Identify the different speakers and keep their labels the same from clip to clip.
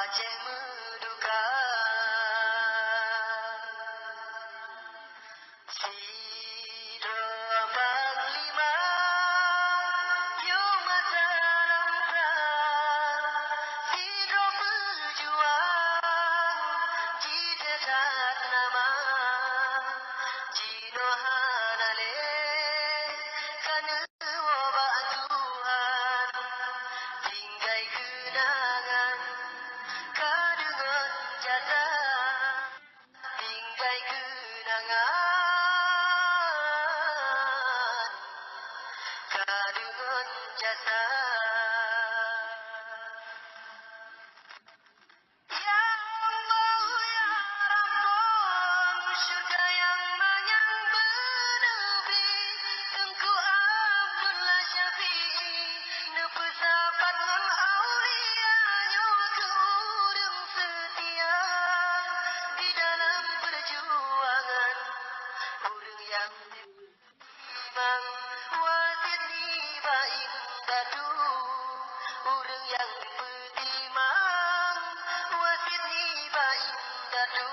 Speaker 1: Aceh menduga Sidro Panglima Yo mata lamsal Sidro pejuang Jidetat nama Jino hanale Kana wabak Tuhan Tinggai kenangan Kadungan jasa Tinggai kenangan Kadungan jasa Ya Allah ya Rabbun Syurga yang menyambut Nabi Tengku Abdullah Syafi'i Nepesapat ngan aulianya Keurung setia Di dalam perjuangan Urung yang Imam wasit ni baik dadu Urung yang betimam wasit ni baik dadu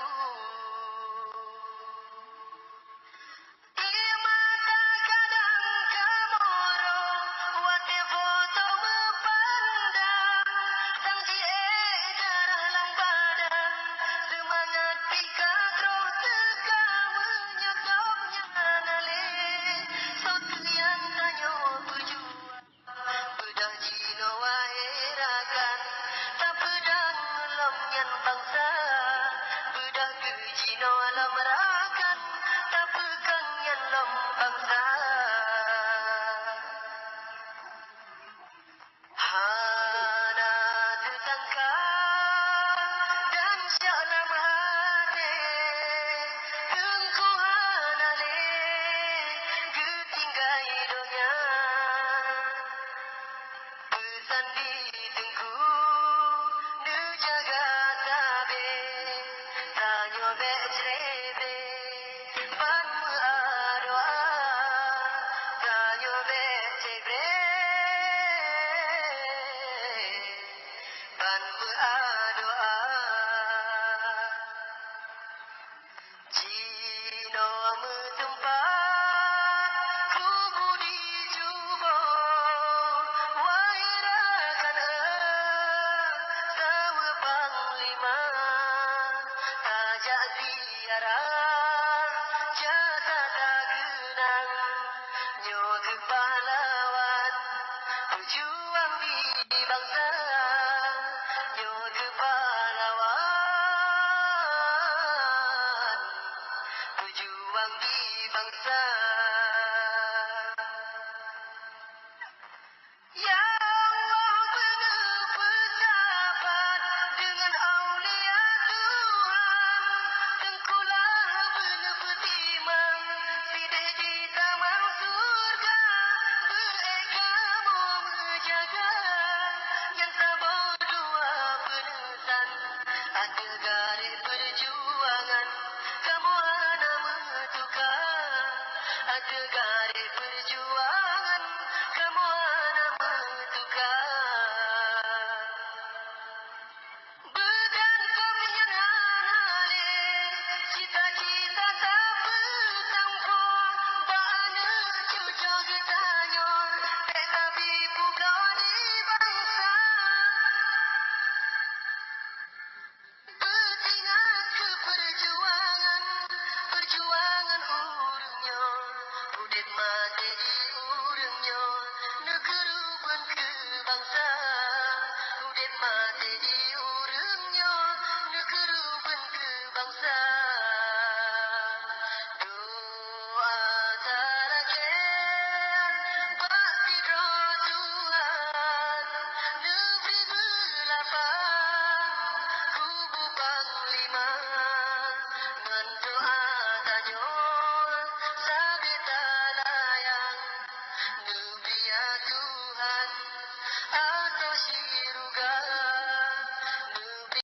Speaker 1: Ia mata kadang kamoro wate foto mepandang Sang darah lang badan Semangat pika terus teka menyetopnya nale Sotu yang tanyo berjuang Bedah jino wahirakan Tak pedang lomnyan bangsa Bedah ke jino alam rakan Tak pegang yang lom bangsa Hana tersangka dan syalam hati Tengku hanale ketinggai donya Pesan di tengku nejaga tabe Tanyo bek cerebe Ban doa Tanyo bek cerebe Ban doa Jino metempat kubu di Jubo Wairakan sawa panglima Tajak ziarah jasa tak genang Nyo ke pahlawan Berjuang di bangsa